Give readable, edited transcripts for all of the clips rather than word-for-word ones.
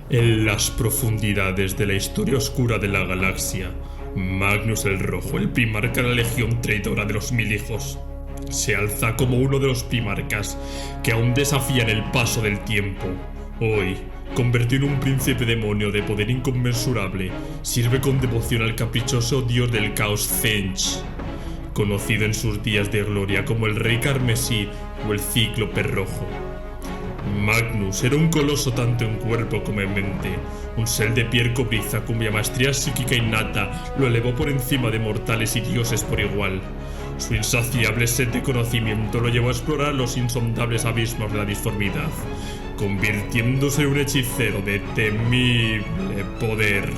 En las profundidades de la historia oscura de la galaxia, Magnus el Rojo, el primarca de la Legión Traidora de los Mil Hijos, se alza como uno de los primarcas que aún desafían el paso del tiempo. Hoy, convertido en un príncipe demonio de poder inconmensurable, sirve con devoción al caprichoso dios del caos Tzeentch, conocido en sus días de gloria como el Rey Carmesí o el Cíclope Rojo. Magnus era un coloso tanto en cuerpo como en mente, un ser de piel cobriza cuya maestría psíquica innata lo elevó por encima de mortales y dioses por igual. Su insaciable sed de conocimiento lo llevó a explorar los insondables abismos de la disformidad, convirtiéndose en un hechicero de temible poder.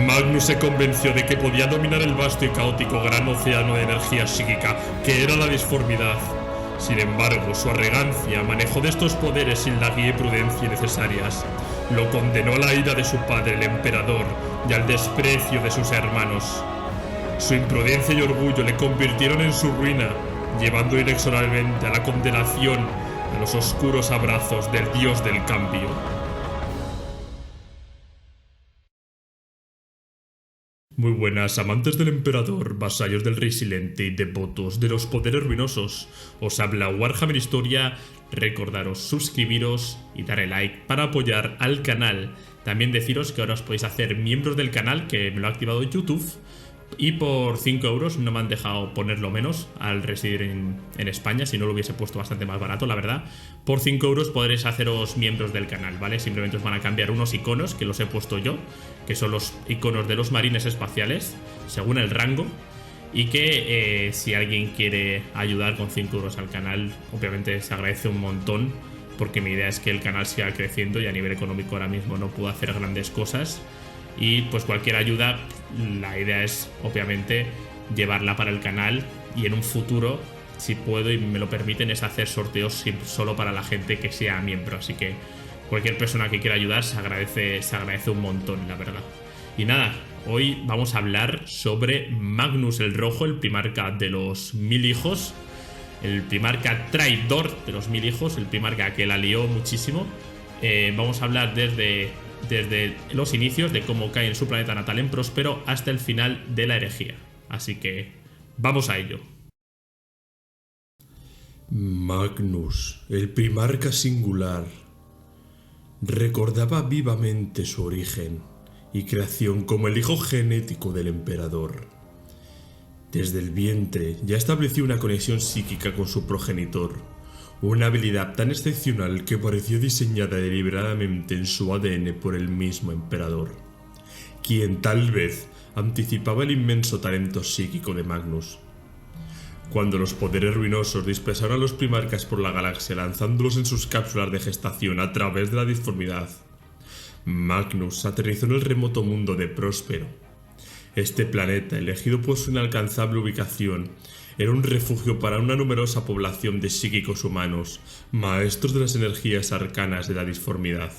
Magnus se convenció de que podía dominar el vasto y caótico gran océano de energía psíquica que era la disformidad. Sin embargo, su arrogancia, manejo de estos poderes sin la guía y prudencia necesarias, lo condenó a la ira de su padre, el emperador, y al desprecio de sus hermanos. Su imprudencia y orgullo le convirtieron en su ruina, llevando inexorablemente a la condenación a los oscuros abrazos del dios del cambio. Muy buenas, amantes del emperador, vasallos del rey silente y devotos de los poderes ruinosos. Os habla Warhammer Historia. Recordaros suscribiros y darle like para apoyar al canal. También deciros que ahora os podéis hacer miembros del canal, que me lo ha activado YouTube. Y por 5 euros no me han dejado ponerlo menos al residir en España, si no lo hubiese puesto bastante más barato, la verdad. Por 5 euros podréis haceros miembros del canal, ¿vale? Simplemente os van a cambiar unos iconos, que los he puesto yo, que son los iconos de los marines espaciales, según el rango. Y que si alguien quiere ayudar con 5 euros al canal, obviamente se agradece un montón, porque mi idea es que el canal siga creciendo y a nivel económico ahora mismo no puedo hacer grandes cosas. Y pues cualquier ayuda, la idea es obviamente llevarla para el canal, y en un futuro, si puedo y me lo permiten, es hacer sorteos solo para la gente que sea miembro. Así que cualquier persona que quiera ayudar se agradece un montón, la verdad. Y nada, hoy vamos a hablar sobre Magnus el Rojo, el primarca de los Mil Hijos, el primarca traidor de los Mil Hijos, el primarca que la lió muchísimo. Vamos a hablar desde los inicios de cómo cae en su planeta natal en Próspero hasta el final de la herejía. Así que vamos a ello. Magnus, el primarca singular, recordaba vivamente su origen y creación como el hijo genético del emperador. Desde el vientre ya estableció una conexión psíquica con su progenitor, una habilidad tan excepcional que pareció diseñada deliberadamente en su ADN por el mismo emperador, quien tal vez anticipaba el inmenso talento psíquico de Magnus. Cuando los poderes ruinosos dispersaron a los primarcas por la galaxia lanzándolos en sus cápsulas de gestación a través de la disformidad, Magnus aterrizó en el remoto mundo de Próspero. Este planeta, elegido por su inalcanzable ubicación, era un refugio para una numerosa población de psíquicos humanos, maestros de las energías arcanas de la disformidad.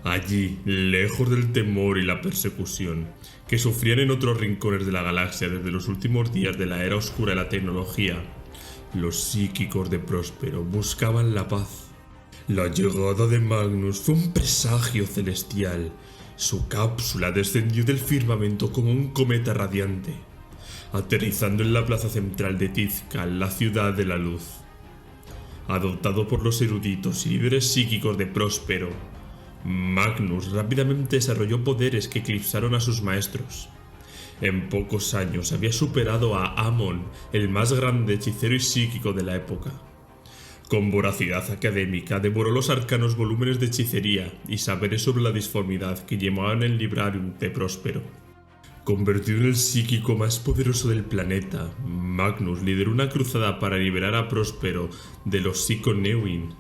Allí, lejos del temor y la persecución que sufrían en otros rincones de la galaxia desde los últimos días de la era oscura de la tecnología, los psíquicos de Próspero buscaban la paz. La llegada de Magnus fue un presagio celestial. Su cápsula descendió del firmamento como un cometa radiante, aterrizando en la plaza central de Tizcal, la ciudad de la luz. Adoptado por los eruditos y líderes psíquicos de Próspero, Magnus rápidamente desarrolló poderes que eclipsaron a sus maestros. En pocos años había superado a Amon, el más grande hechicero y psíquico de la época. Con voracidad académica devoró los arcanos volúmenes de hechicería y saberes sobre la disformidad que llamaban el Librarium de Próspero. Convertido en el psíquico más poderoso del planeta, Magnus lideró una cruzada para liberar a Próspero de los Psychoneuin,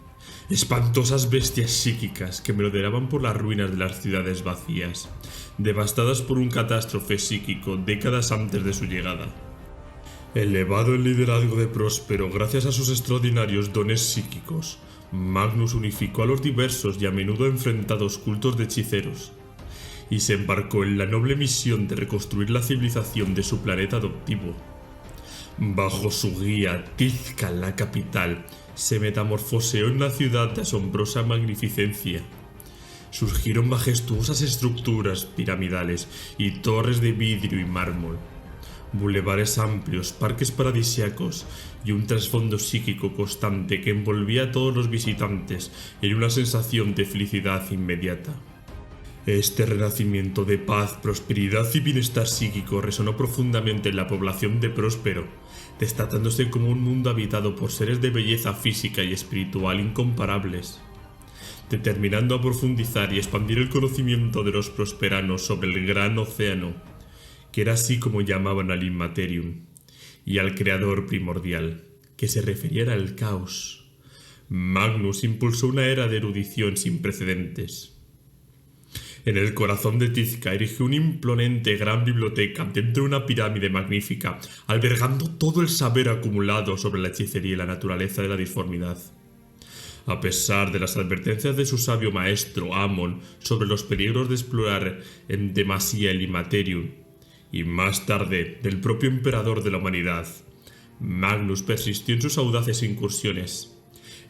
espantosas bestias psíquicas que merodeaban por las ruinas de las ciudades vacías, devastadas por un catástrofe psíquico décadas antes de su llegada. Elevado el liderazgo de Próspero gracias a sus extraordinarios dones psíquicos, Magnus unificó a los diversos y a menudo enfrentados cultos de hechiceros, y se embarcó en la noble misión de reconstruir la civilización de su planeta adoptivo. Bajo su guía, Tizcal, la capital, se metamorfoseó en una ciudad de asombrosa magnificencia. Surgieron majestuosas estructuras piramidales y torres de vidrio y mármol, bulevares amplios, parques paradisíacos y un trasfondo psíquico constante que envolvía a todos los visitantes en una sensación de felicidad inmediata. Este renacimiento de paz, prosperidad y bienestar psíquico resonó profundamente en la población de Próspero, destacándose como un mundo habitado por seres de belleza física y espiritual incomparables, determinando a profundizar y expandir el conocimiento de los prosperanos sobre el gran océano, que era así como llamaban al Immaterium, y al creador primordial, que se refería al caos. Magnus impulsó una era de erudición sin precedentes. En el corazón de Tizca erigió una imponente gran biblioteca dentro de una pirámide magnífica, albergando todo el saber acumulado sobre la hechicería y la naturaleza de la disformidad. A pesar de las advertencias de su sabio maestro Amon sobre los peligros de explorar en demasía el Immaterium, y más tarde del propio emperador de la humanidad, Magnus persistió en sus audaces incursiones.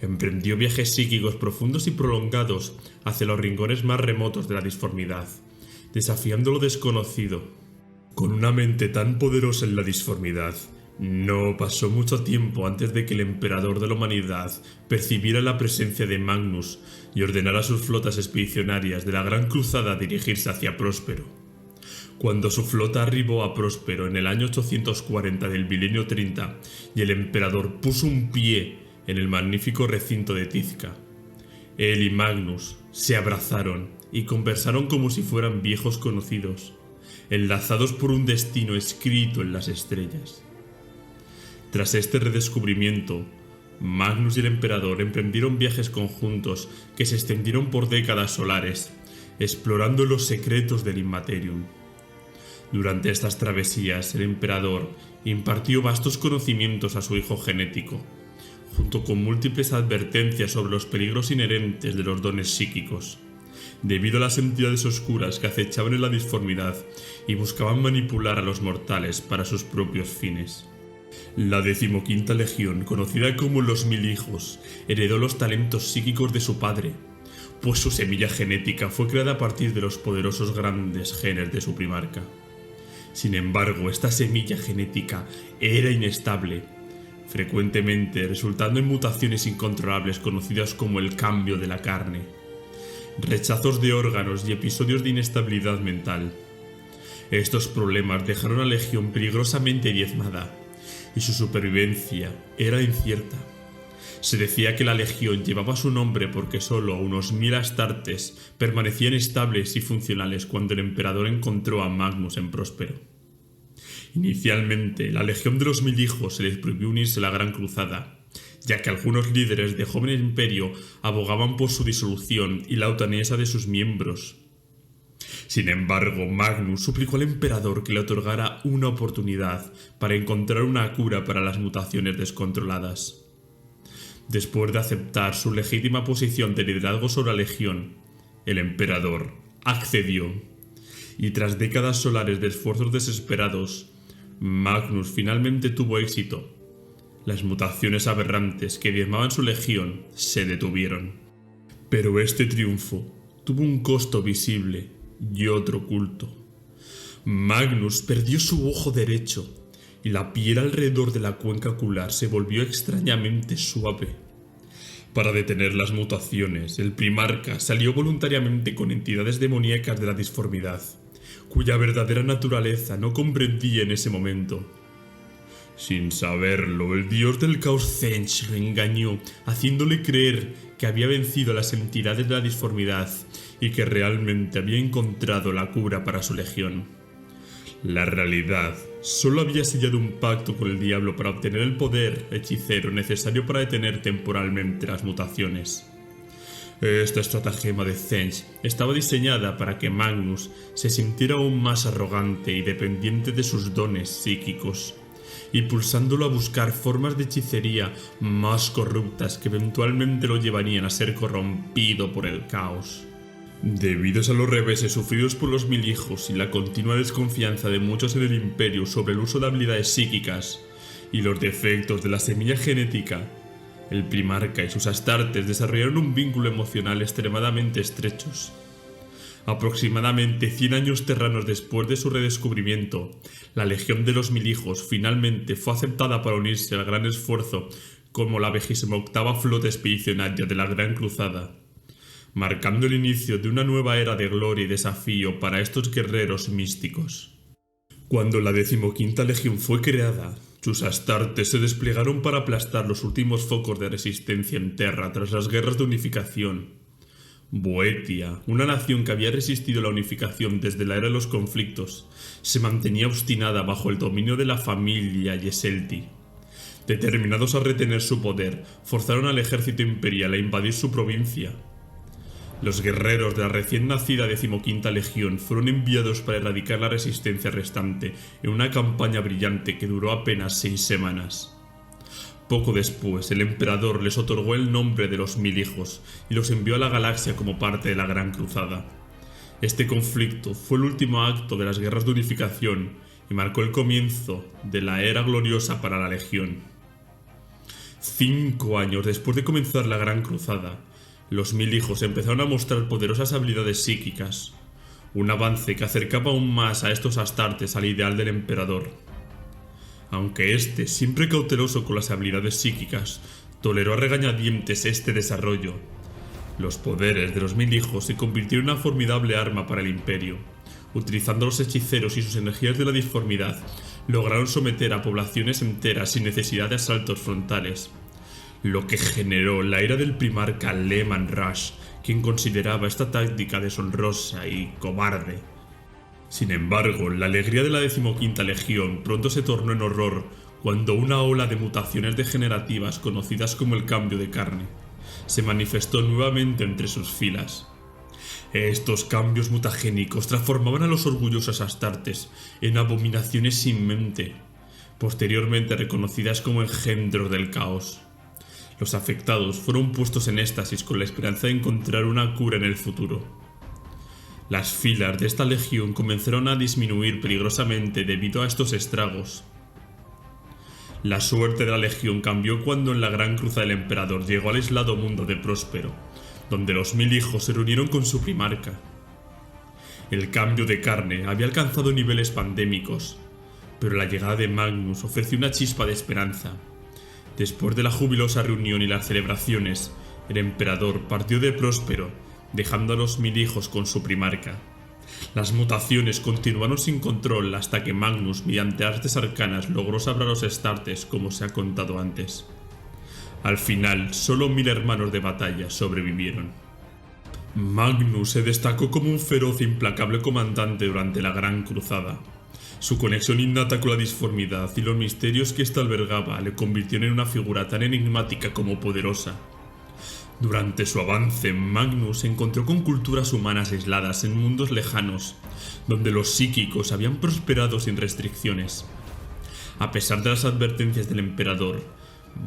Emprendió viajes psíquicos profundos y prolongados hacia los rincones más remotos de la disformidad, desafiando lo desconocido. Con una mente tan poderosa en la disformidad, no pasó mucho tiempo antes de que el emperador de la humanidad percibiera la presencia de Magnus y ordenara a sus flotas expedicionarias de la Gran Cruzada a dirigirse hacia Próspero. Cuando su flota arribó a Próspero en el año 840 del milenio 30 y el emperador puso un pie en el magnífico recinto de Tizca, él y Magnus se abrazaron y conversaron como si fueran viejos conocidos, enlazados por un destino escrito en las estrellas. Tras este redescubrimiento, Magnus y el emperador emprendieron viajes conjuntos que se extendieron por décadas solares, explorando los secretos del Immaterium. Durante estas travesías, el emperador impartió vastos conocimientos a su hijo genético, junto con múltiples advertencias sobre los peligros inherentes de los dones psíquicos, debido a las entidades oscuras que acechaban en la disformidad y buscaban manipular a los mortales para sus propios fines. La 15ª Legión, conocida como los Mil Hijos, heredó los talentos psíquicos de su padre, pues su semilla genética fue creada a partir de los poderosos grandes genes de su primarca. Sin embargo, esta semilla genética era inestable, frecuentemente resultando en mutaciones incontrolables conocidas como el cambio de la carne, rechazos de órganos y episodios de inestabilidad mental. Estos problemas dejaron a la Legión peligrosamente diezmada, y su supervivencia era incierta. Se decía que la Legión llevaba su nombre porque solo unos 1000 astartes permanecían estables y funcionales cuando el emperador encontró a Magnus en Próspero. Inicialmente, la Legión de los Mil Hijos se les prohibió unirse a la Gran Cruzada, ya que algunos líderes de joven imperio abogaban por su disolución y la eutanasia de sus miembros. Sin embargo, Magnus suplicó al emperador que le otorgara una oportunidad para encontrar una cura para las mutaciones descontroladas. Después de aceptar su legítima posición de liderazgo sobre la Legión, el emperador accedió, y tras décadas solares de esfuerzos desesperados, Magnus finalmente tuvo éxito. Las mutaciones aberrantes que diezmaban su legión se detuvieron. Pero este triunfo tuvo un costo visible y otro oculto. Magnus perdió su ojo derecho y la piel alrededor de la cuenca ocular se volvió extrañamente suave. Para detener las mutaciones, el primarca salió voluntariamente con entidades demoníacas de la disformidad, cuya verdadera naturaleza no comprendía en ese momento. Sin saberlo, el dios del caos Tzeentch lo engañó, haciéndole creer que había vencido a las entidades de la disformidad y que realmente había encontrado la cura para su legión. La realidad solo había sellado un pacto con el diablo para obtener el poder hechicero necesario para detener temporalmente las mutaciones. Esta estratagema de Tzeentch estaba diseñada para que Magnus se sintiera aún más arrogante y dependiente de sus dones psíquicos, impulsándolo a buscar formas de hechicería más corruptas que eventualmente lo llevarían a ser corrompido por el caos. Debido a los reveses sufridos por los Mil Hijos y la continua desconfianza de muchos en el Imperio sobre el uso de habilidades psíquicas y los defectos de la semilla genética, El primarca y sus astartes desarrollaron un vínculo emocional extremadamente estrechos. Aproximadamente 100 años terranos después de su redescubrimiento, la Legión de los Mil Hijos finalmente fue aceptada para unirse al gran esfuerzo como la 28ª flota expedicionaria de la Gran Cruzada, marcando el inicio de una nueva era de gloria y desafío para estos guerreros místicos. Cuando la 15ª Legión fue creada, sus astartes se desplegaron para aplastar los últimos focos de resistencia en Terra tras las guerras de unificación. Boetia, una nación que había resistido la unificación desde la era de los conflictos, se mantenía obstinada bajo el dominio de la familia Yeselti. Determinados a retener su poder, forzaron al ejército imperial a invadir su provincia. Los guerreros de la recién nacida 15ª Legión fueron enviados para erradicar la resistencia restante en una campaña brillante que duró apenas 6 semanas. Poco después, el emperador les otorgó el nombre de los Mil Hijos y los envió a la galaxia como parte de la Gran Cruzada. Este conflicto fue el último acto de las guerras de unificación y marcó el comienzo de la era gloriosa para la Legión. 5 años después de comenzar la Gran Cruzada, los Mil Hijos empezaron a mostrar poderosas habilidades psíquicas, un avance que acercaba aún más a estos astartes al ideal del emperador. Aunque este, siempre cauteloso con las habilidades psíquicas, toleró a regañadientes este desarrollo, los poderes de los Mil Hijos se convirtieron en una formidable arma para el Imperio. Utilizando los hechiceros y sus energías de la disformidad, lograron someter a poblaciones enteras sin necesidad de asaltos frontales, lo que generó la ira del primarca Leman Rush, quien consideraba esta táctica deshonrosa y cobarde. Sin embargo, la alegría de la 15ª Legión pronto se tornó en horror cuando una ola de mutaciones degenerativas conocidas como el cambio de carne se manifestó nuevamente entre sus filas. Estos cambios mutagénicos transformaban a los orgullosos astartes en abominaciones sin mente, posteriormente reconocidas como engendros del caos. Los afectados fueron puestos en éxtasis con la esperanza de encontrar una cura en el futuro. Las filas de esta legión comenzaron a disminuir peligrosamente debido a estos estragos. La suerte de la legión cambió cuando en la Gran Cruzada del Emperador llegó al aislado mundo de Próspero, donde los Mil Hijos se reunieron con su primarca. El cambio de carne había alcanzado niveles pandémicos, pero la llegada de Magnus ofreció una chispa de esperanza. Después de la jubilosa reunión y las celebraciones, el emperador partió de Próspero, dejando a los Mil Hijos con su primarca. Las mutaciones continuaron sin control hasta que Magnus, mediante artes arcanas, logró salvar a los astartes, como se ha contado antes. Al final, solo 1000 hermanos de batalla sobrevivieron. Magnus se destacó como un feroz e implacable comandante durante la Gran Cruzada. Su conexión innata con la disformidad y los misterios que ésta albergaba le convirtieron en una figura tan enigmática como poderosa. Durante su avance, Magnus se encontró con culturas humanas aisladas en mundos lejanos, donde los psíquicos habían prosperado sin restricciones. A pesar de las advertencias del emperador,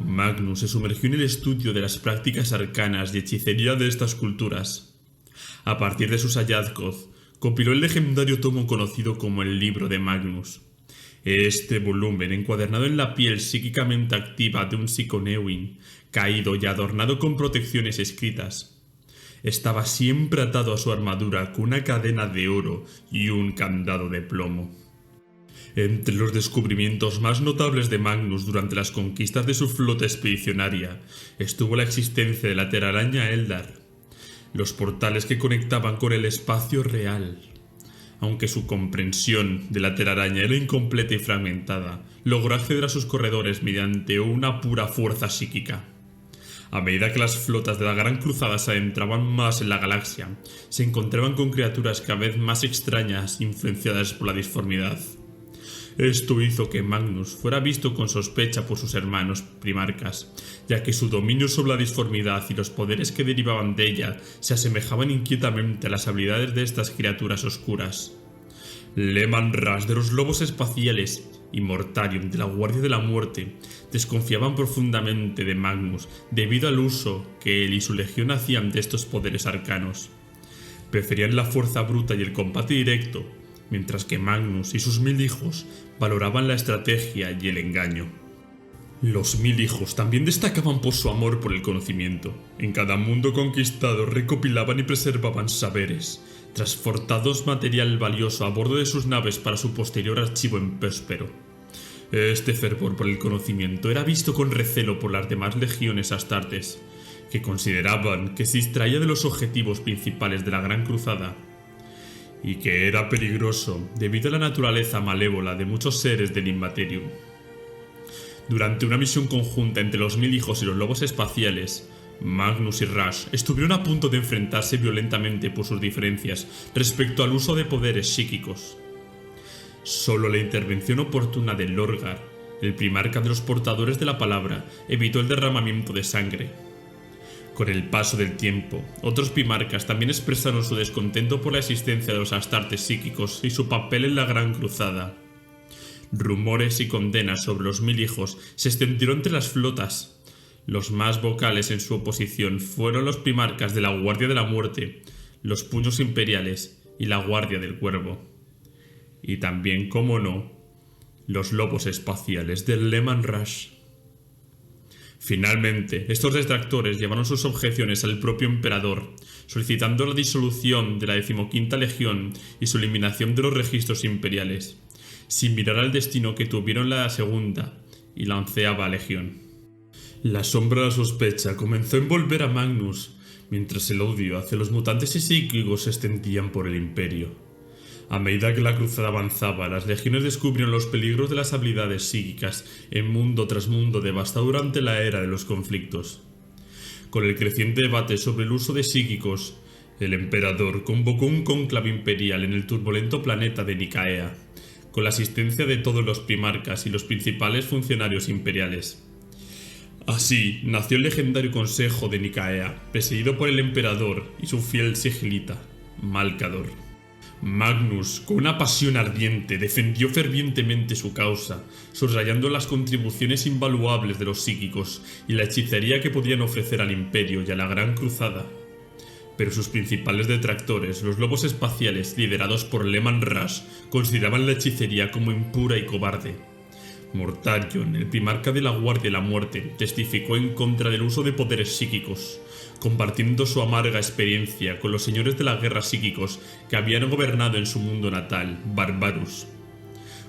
Magnus se sumergió en el estudio de las prácticas arcanas y hechicería de estas culturas. A partir de sus hallazgos, compiló el legendario tomo conocido como el Libro de Magnus. Este volumen, encuadernado en la piel psíquicamente activa de un Psychoneuin, caído y adornado con protecciones escritas, estaba siempre atado a su armadura con una cadena de oro y un candado de plomo. Entre los descubrimientos más notables de Magnus durante las conquistas de su flota expedicionaria estuvo la existencia de la telaraña Eldar, los portales que conectaban con el espacio real. Aunque su comprensión de la telaraña era incompleta y fragmentada, logró acceder a sus corredores mediante una pura fuerza psíquica. A medida que las flotas de la Gran Cruzada se adentraban más en la galaxia, se encontraban con criaturas cada vez más extrañas influenciadas por la disformidad. Esto hizo que Magnus fuera visto con sospecha por sus hermanos primarcas, ya que su dominio sobre la disformidad y los poderes que derivaban de ella se asemejaban inquietamente a las habilidades de estas criaturas oscuras. Leman Rush de los Lobos Espaciales y Mortarion de la Guardia de la Muerte desconfiaban profundamente de Magnus debido al uso que él y su legión hacían de estos poderes arcanos. Preferían la fuerza bruta y el combate directo, mientras que Magnus y sus 1000 hijos valoraban la estrategia y el engaño. Los 1000 hijos también destacaban por su amor por el conocimiento. En cada mundo conquistado recopilaban y preservaban saberes, transportados material valioso a bordo de sus naves para su posterior archivo en Péspero. Este fervor por el conocimiento era visto con recelo por las demás legiones astartes, que consideraban que se distraía de los objetivos principales de la Gran Cruzada, y que era peligroso debido a la naturaleza malévola de muchos seres del Immaterium. Durante una misión conjunta entre los 1000 hijos y los lobos espaciales, Magnus y Rash estuvieron a punto de enfrentarse violentamente por sus diferencias respecto al uso de poderes psíquicos. Solo la intervención oportuna de Lorgar, el primarca de los portadores de la palabra, evitó el derramamiento de sangre. Con el paso del tiempo, otros primarcas también expresaron su descontento por la existencia de los astartes psíquicos y su papel en la Gran Cruzada. Rumores y condenas sobre los 1000 hijos se extendieron entre las flotas. Los más vocales en su oposición fueron los primarcas de la Guardia de la Muerte, los Puños Imperiales y la Guardia del Cuervo. Y también, como no, los lobos espaciales del Leman Rush. Finalmente, estos detractores llevaron sus objeciones al propio emperador, solicitando la disolución de la 15ª Legión y su eliminación de los registros imperiales, sin mirar al destino que tuvieron la segunda y la 11ª Legión. La sombra de la sospecha comenzó a envolver a Magnus, mientras el odio hacia los mutantes y psíquicos se extendían por el imperio. A medida que la cruzada avanzaba, las legiones descubrieron los peligros de las habilidades psíquicas en mundo tras mundo devastado durante la era de los conflictos. Con el creciente debate sobre el uso de psíquicos, el emperador convocó un cónclave imperial en el turbulento planeta de Nicaea, con la asistencia de todos los primarcas y los principales funcionarios imperiales. Así nació el legendario Consejo de Nicaea, presidido por el emperador y su fiel sigilita, Malcador. Magnus, con una pasión ardiente, defendió fervientemente su causa, subrayando las contribuciones invaluables de los psíquicos y la hechicería que podían ofrecer al Imperio y a la Gran Cruzada. Pero sus principales detractores, los lobos espaciales liderados por Leman Rush, consideraban la hechicería como impura y cobarde. Mortarion, el primarca de la Guardia de la Muerte, testificó en contra del uso de poderes psíquicos, compartiendo su amarga experiencia con los señores de la guerra psíquicos que habían gobernado en su mundo natal, Barbarus.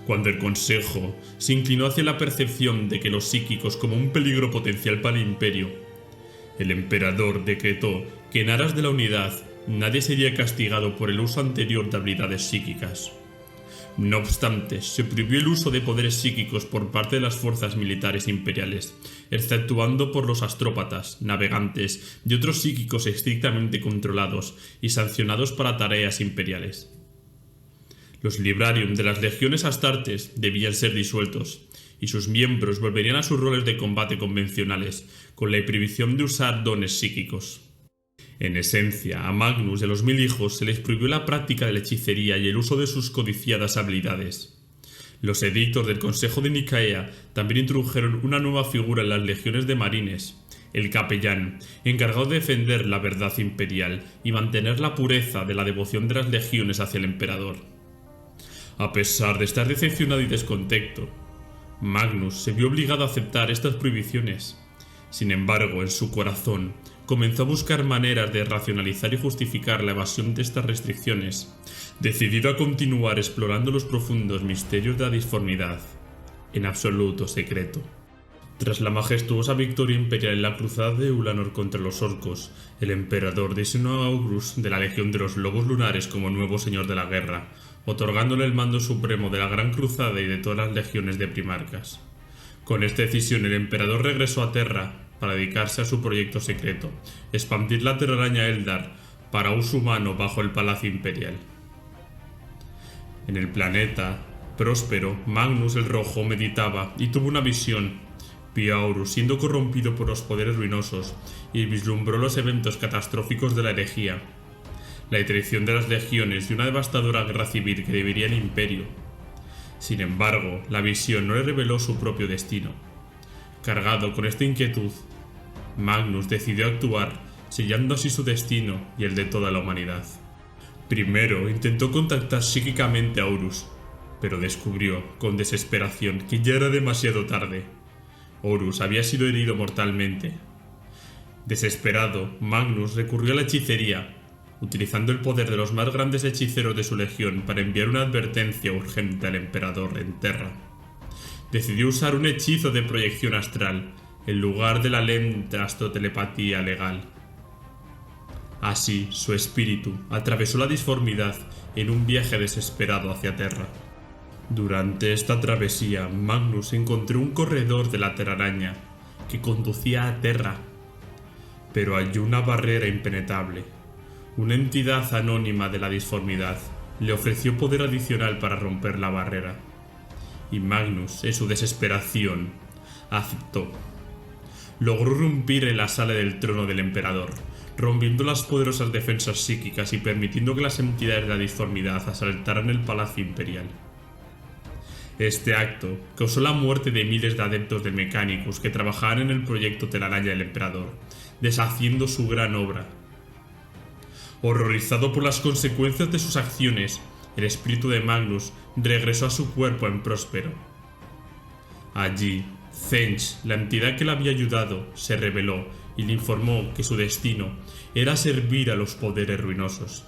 Cuando el Consejo se inclinó hacia la percepción de que los psíquicos como un peligro potencial para el Imperio, el emperador decretó que en aras de la unidad nadie sería castigado por el uso anterior de habilidades psíquicas. No obstante, se prohibió el uso de poderes psíquicos por parte de las fuerzas militares imperiales, exceptuando por los astrópatas, navegantes y otros psíquicos estrictamente controlados y sancionados para tareas imperiales. Los librarium de las legiones astartes debían ser disueltos, y sus miembros volverían a sus roles de combate convencionales, con la prohibición de usar dones psíquicos. En esencia, a Magnus y a los 1000 hijos se les prohibió la práctica de la hechicería y el uso de sus codiciadas habilidades. Los edictos del Consejo de Nicaea también introdujeron una nueva figura en las legiones de marines, el capellán, encargado de defender la verdad imperial y mantener la pureza de la devoción de las legiones hacia el emperador. A pesar de estar decepcionado y descontento, Magnus se vio obligado a aceptar estas prohibiciones. Sin embargo, en su corazón, comenzó a buscar maneras de racionalizar y justificar la evasión de estas restricciones, decidido a continuar explorando los profundos misterios de la disformidad, en absoluto secreto. Tras la majestuosa victoria imperial en la cruzada de Ulanor contra los orcos, el emperador designó a Augurus de la Legión de los Lobos Lunares como nuevo señor de la guerra, otorgándole el mando supremo de la Gran Cruzada y de todas las legiones de primarcas. Con esta decisión el emperador regresó a Terra para dedicarse a su proyecto secreto, expandir la telaraña Eldar para uso humano bajo el Palacio Imperial. En el planeta próspero, Magnus el Rojo meditaba y tuvo una visión. Vio a Horus siendo corrompido por los poderes ruinosos y vislumbró los eventos catastróficos de la herejía, la traición de las legiones y una devastadora guerra civil que debería el Imperio. Sin embargo, la visión no le reveló su propio destino. Cargado con esta inquietud, Magnus decidió actuar, sellando así su destino y el de toda la humanidad. Primero intentó contactar psíquicamente a Horus, pero descubrió, con desesperación, que ya era demasiado tarde. Horus había sido herido mortalmente. Desesperado, Magnus recurrió a la hechicería, utilizando el poder de los más grandes hechiceros de su legión para enviar una advertencia urgente al emperador en Terra. Decidió usar un hechizo de proyección astral en lugar de la lenta astrotelepatía legal. Así, su espíritu atravesó la disformidad en un viaje desesperado hacia Terra. Durante esta travesía, Magnus encontró un corredor de la telaraña que conducía a Terra, pero halló una barrera impenetrable. Una entidad anónima de la disformidad le ofreció poder adicional para romper la barrera, y Magnus, en su desesperación, aceptó. Logró irrumpir en la sala del trono del emperador, rompiendo las poderosas defensas psíquicas y permitiendo que las entidades de la disformidad asaltaran el palacio imperial. Este acto causó la muerte de miles de adeptos de Mechanicus que trabajaban en el proyecto telaraña del emperador, deshaciendo su gran obra. Horrorizado por las consecuencias de sus acciones, el espíritu de Magnus regresó a su cuerpo en Próspero. Allí, Zench, la entidad que le había ayudado, se rebeló y le informó que su destino era servir a los poderes ruinosos.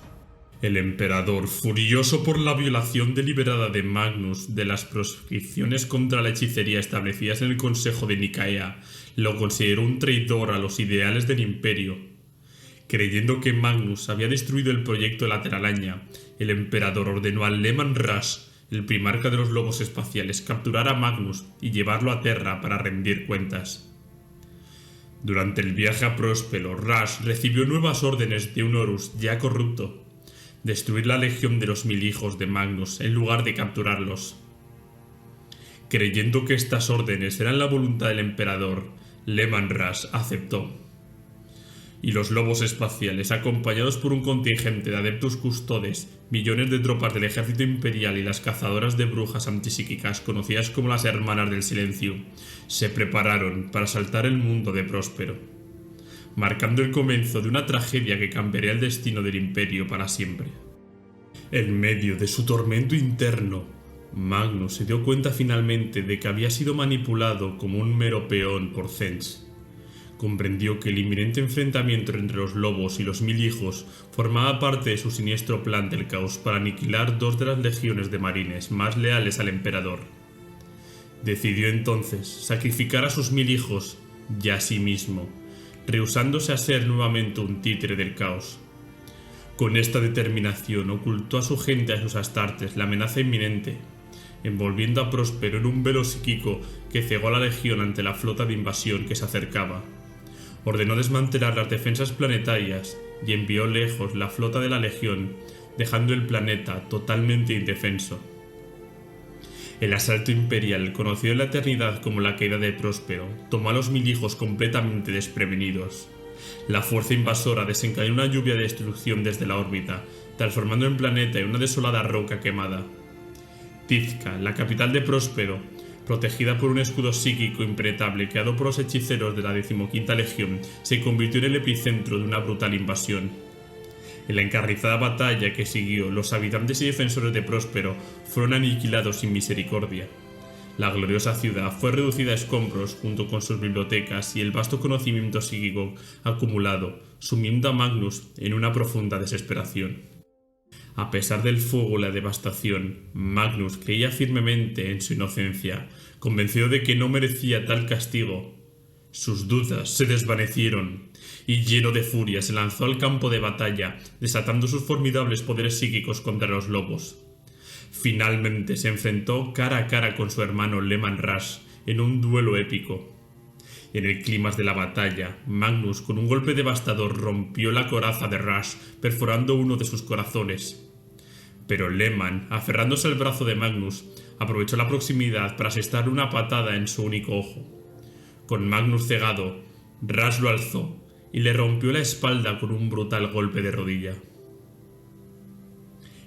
El emperador, furioso por la violación deliberada de Magnus de las proscripciones contra la hechicería establecidas en el Consejo de Nicea, lo consideró un traidor a los ideales del imperio. Creyendo que Magnus había destruido el proyecto de la telaraña, el emperador ordenó a Leman Rush, el primarca de los lobos espaciales, capturar a Magnus y llevarlo a Terra para rendir cuentas. Durante el viaje a Próspero, Rush recibió nuevas órdenes de un Horus ya corrupto: destruir la legión de los 1000 hijos de Magnus en lugar de capturarlos. Creyendo que estas órdenes eran la voluntad del emperador, Leman Rush aceptó. Y los lobos espaciales, acompañados por un contingente de adeptos custodes, millones de tropas del ejército imperial y las cazadoras de brujas antipsíquicas conocidas como las Hermanas del Silencio, se prepararon para asaltar el mundo de Próspero, marcando el comienzo de una tragedia que cambiaría el destino del imperio para siempre. En medio de su tormento interno, Magnus se dio cuenta finalmente de que había sido manipulado como un mero peón por Zench. Comprendió que el inminente enfrentamiento entre los lobos y los 1000 hijos formaba parte de su siniestro plan del caos para aniquilar 2 de las legiones de marines más leales al emperador. Decidió entonces sacrificar a sus 1000 hijos y a sí mismo, rehusándose a ser nuevamente un títere del caos. Con esta determinación ocultó a su gente y a sus astartes la amenaza inminente, envolviendo a Próspero en un velo psíquico que cegó a la legión ante la flota de invasión que se acercaba. Ordenó desmantelar las defensas planetarias y envió lejos la flota de la legión, dejando el planeta totalmente indefenso. El asalto imperial, conocido en la eternidad como la caída de Próspero, tomó a los 1000 hijos completamente desprevenidos. La fuerza invasora desencadenó una lluvia de destrucción desde la órbita, transformando el planeta en una desolada roca quemada. Tizca, la capital de Próspero, protegida por un escudo psíquico impenetrable creado por los hechiceros de la 15ª Legión, se convirtió en el epicentro de una brutal invasión. En la encarnizada batalla que siguió, los habitantes y defensores de Próspero fueron aniquilados sin misericordia. La gloriosa ciudad fue reducida a escombros junto con sus bibliotecas y el vasto conocimiento psíquico acumulado, sumiendo a Magnus en una profunda desesperación. A pesar del fuego y la devastación, Magnus creía firmemente en su inocencia, convencido de que no merecía tal castigo. Sus dudas se desvanecieron, y lleno de furia se lanzó al campo de batalla, desatando sus formidables poderes psíquicos contra los lobos. Finalmente se enfrentó cara a cara con su hermano Leman Rush en un duelo épico. En el clímax de la batalla, Magnus con un golpe devastador rompió la coraza de Rush, perforando uno de sus corazones. Pero Leman, aferrándose al brazo de Magnus, aprovechó la proximidad para asestarle una patada en su único ojo. Con Magnus cegado, Rush lo alzó y le rompió la espalda con un brutal golpe de rodilla.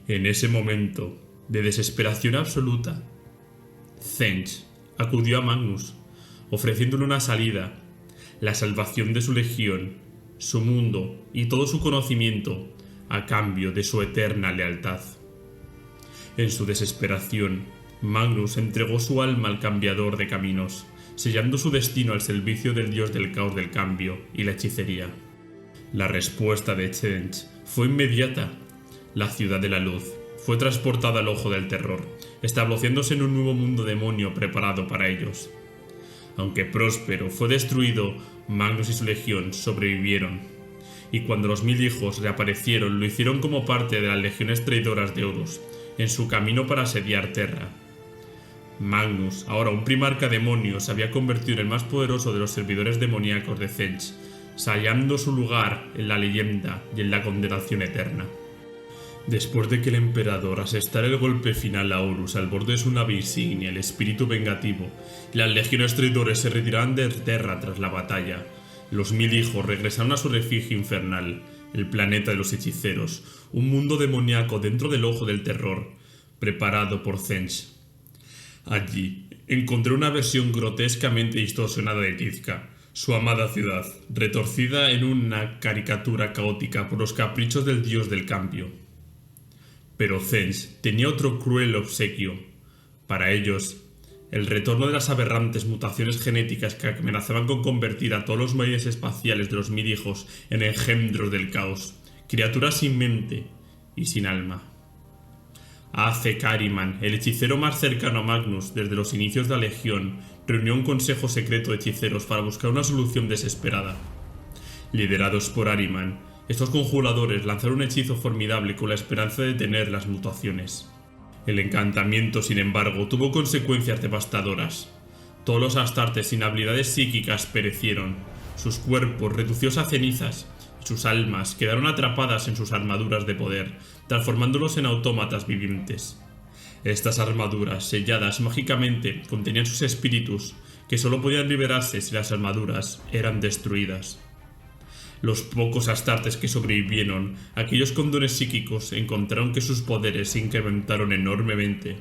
En ese momento de desesperación absoluta, Zench acudió a Magnus, ofreciéndole una salida, la salvación de su legión, su mundo y todo su conocimiento a cambio de su eterna lealtad. En su desesperación, Magnus entregó su alma al cambiador de caminos, sellando su destino al servicio del dios del caos del cambio y la hechicería. La respuesta de Tzench fue inmediata. La ciudad de la luz fue transportada al ojo del terror, estableciéndose en un nuevo mundo demonio preparado para ellos. Aunque Próspero fue destruido, Magnus y su legión sobrevivieron, y cuando los 1000 hijos reaparecieron lo hicieron como parte de las legiones traidoras de Horus, en su camino para asediar Terra. Magnus, ahora un primarca demonio, se había convertido en el más poderoso de los servidores demoníacos de Tzench, sellando su lugar en la leyenda y en la condenación eterna. Después de que el emperador asestara el golpe final a Horus al borde de su nave insignia, el espíritu vengativo, y las legiones traidores se retiraron de Terra tras la batalla, los 1000 hijos regresaron a su refugio infernal, el planeta de los hechiceros, un mundo demoníaco dentro del ojo del terror, preparado por Tzench. Allí encontré una versión grotescamente distorsionada de Tizca, su amada ciudad, retorcida en una caricatura caótica por los caprichos del dios del cambio. Pero Tzench tenía otro cruel obsequio. Para ellos, el retorno de las aberrantes mutaciones genéticas que amenazaban con convertir a todos los marines espaciales de los 1000 hijos en engendros del caos, criaturas sin mente y sin alma. Ace Ahriman, el hechicero más cercano a Magnus desde los inicios de la Legión, reunió un consejo secreto de hechiceros para buscar una solución desesperada. Liderados por Ahriman, estos conjuradores lanzaron un hechizo formidable con la esperanza de detener las mutaciones. El encantamiento, sin embargo, tuvo consecuencias devastadoras. Todos los astartes sin habilidades psíquicas perecieron, sus cuerpos reducidos a cenizas y sus almas quedaron atrapadas en sus armaduras de poder, transformándolos en autómatas vivientes. Estas armaduras, selladas mágicamente, contenían sus espíritus, que solo podían liberarse si las armaduras eran destruidas. Los pocos astartes que sobrevivieron, aquellos con dones psíquicos, encontraron que sus poderes se incrementaron enormemente.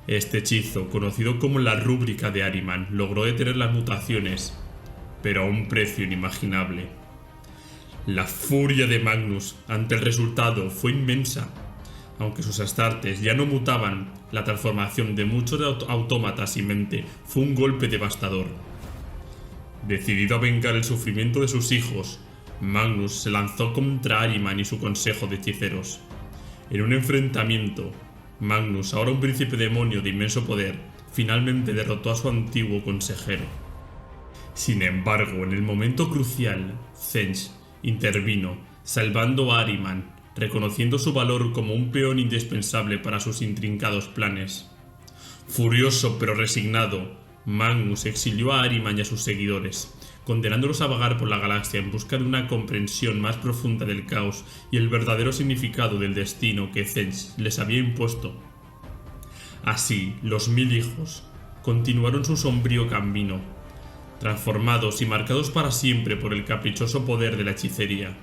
Este hechizo, conocido como la rúbrica de Ahriman, logró detener las mutaciones, pero a un precio inimaginable. La furia de Magnus ante el resultado fue inmensa. Aunque sus astartes ya no mutaban, la transformación de muchos autómatas sin mente fue un golpe devastador. Decidido a vengar el sufrimiento de sus hijos, Magnus se lanzó contra Ahriman y su consejo de hechiceros. En un enfrentamiento, Magnus, ahora un príncipe demonio de inmenso poder, finalmente derrotó a su antiguo consejero. Sin embargo, en el momento crucial, Tzench intervino, salvando a Ahriman, reconociendo su valor como un peón indispensable para sus intrincados planes. Furioso pero resignado, Magnus exilió a Ahriman y a sus seguidores, condenándolos a vagar por la galaxia en busca de una comprensión más profunda del caos y el verdadero significado del destino que Tzench les había impuesto. Así, los 1000 hijos continuaron su sombrío camino, transformados y marcados para siempre por el caprichoso poder de la hechicería.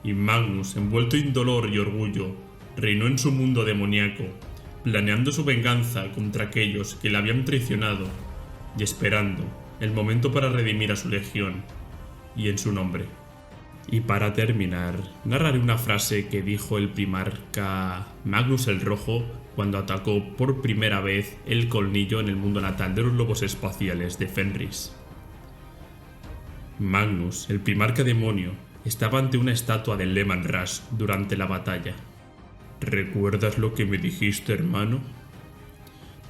Y Magnus, envuelto en dolor y orgullo, reinó en su mundo demoníaco, planeando su venganza contra aquellos que le habían traicionado y esperando el momento para redimir a su legión y en su nombre. Y para terminar, narraré una frase que dijo el primarca Magnus el Rojo cuando atacó por primera vez el colmillo en el mundo natal de los lobos espaciales de Fenris. Magnus, el primarca demonio, estaba ante una estatua de Leman Rush durante la batalla. ¿Recuerdas lo que me dijiste, hermano?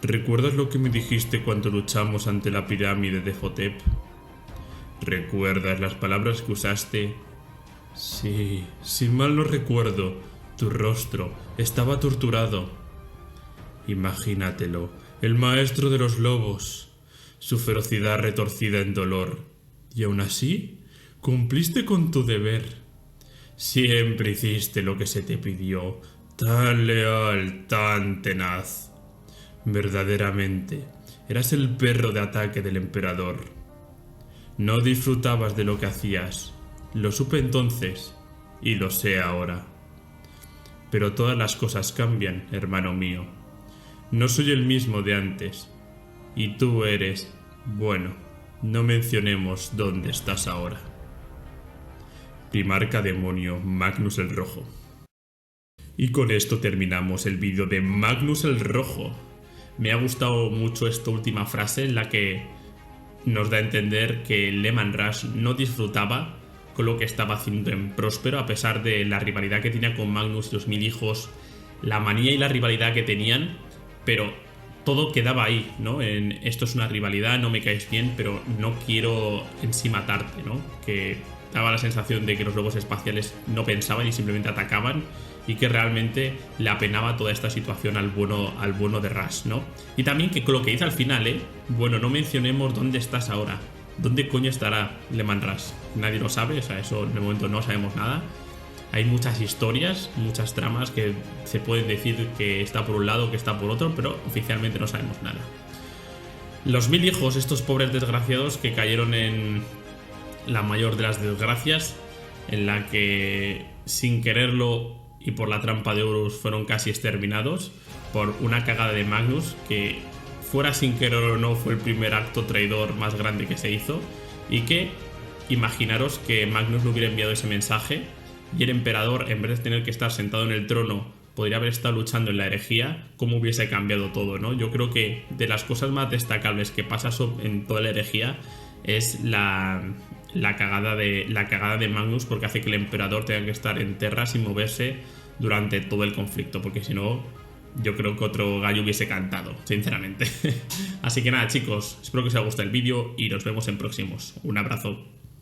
¿Recuerdas lo que me dijiste cuando luchamos ante la pirámide de Hotep? ¿Recuerdas las palabras que usaste? Sí, si mal no recuerdo, tu rostro estaba torturado. Imagínatelo, el maestro de los lobos, su ferocidad retorcida en dolor. Y aún así, cumpliste con tu deber. Siempre hiciste lo que se te pidió, tan leal, tan tenaz. Verdaderamente, eras el perro de ataque del emperador. No disfrutabas de lo que hacías. Lo supe entonces, y lo sé ahora. Pero todas las cosas cambian, hermano mío. No soy el mismo de antes, y tú eres, bueno, no mencionemos dónde estás ahora. Primarca demonio Magnus el Rojo. Y con esto terminamos el vídeo de Magnus el Rojo. Me ha gustado mucho esta última frase en la que nos da a entender que Leman Russ no disfrutaba con lo que estaba haciendo en Próspero, a pesar de la rivalidad que tenía con Magnus y los Mil Hijos, la manía y la rivalidad que tenían, pero todo quedaba ahí, ¿no? En esto es una rivalidad, no me caes bien, pero no quiero en sí matarte, ¿no? Que daba la sensación de que los lobos espaciales no pensaban y simplemente atacaban, y que realmente le apenaba toda esta situación al bueno de Rush, ¿no? Y también que con lo que dice al final, bueno, no mencionemos dónde estás ahora. ¿Dónde coño estará Leman Russ? Nadie lo sabe, o sea, eso en el momento no sabemos nada. Hay muchas historias, muchas tramas que se pueden decir que está por un lado, que está por otro, pero oficialmente no sabemos nada. Los Mil Hijos, estos pobres desgraciados que cayeron en la mayor de las desgracias, en la que sin quererlo y por la trampa de Horus fueron casi exterminados por una cagada de Magnus, que fuera sin querer o no fue el primer acto traidor más grande que se hizo, y que imaginaros que Magnus no hubiera enviado ese mensaje y el emperador, en vez de tener que estar sentado en el trono, podría haber estado luchando en la herejía, cómo hubiese cambiado todo, ¿no? Yo creo que de las cosas más destacables que pasa en toda la herejía es la cagada de Magnus, porque hace que el emperador tenga que estar en Terra sin moverse durante todo el conflicto, porque si no, yo creo que otro gallo hubiese cantado, sinceramente. Así que nada, chicos, espero que os haya gustado el vídeo y nos vemos en próximos. Un abrazo.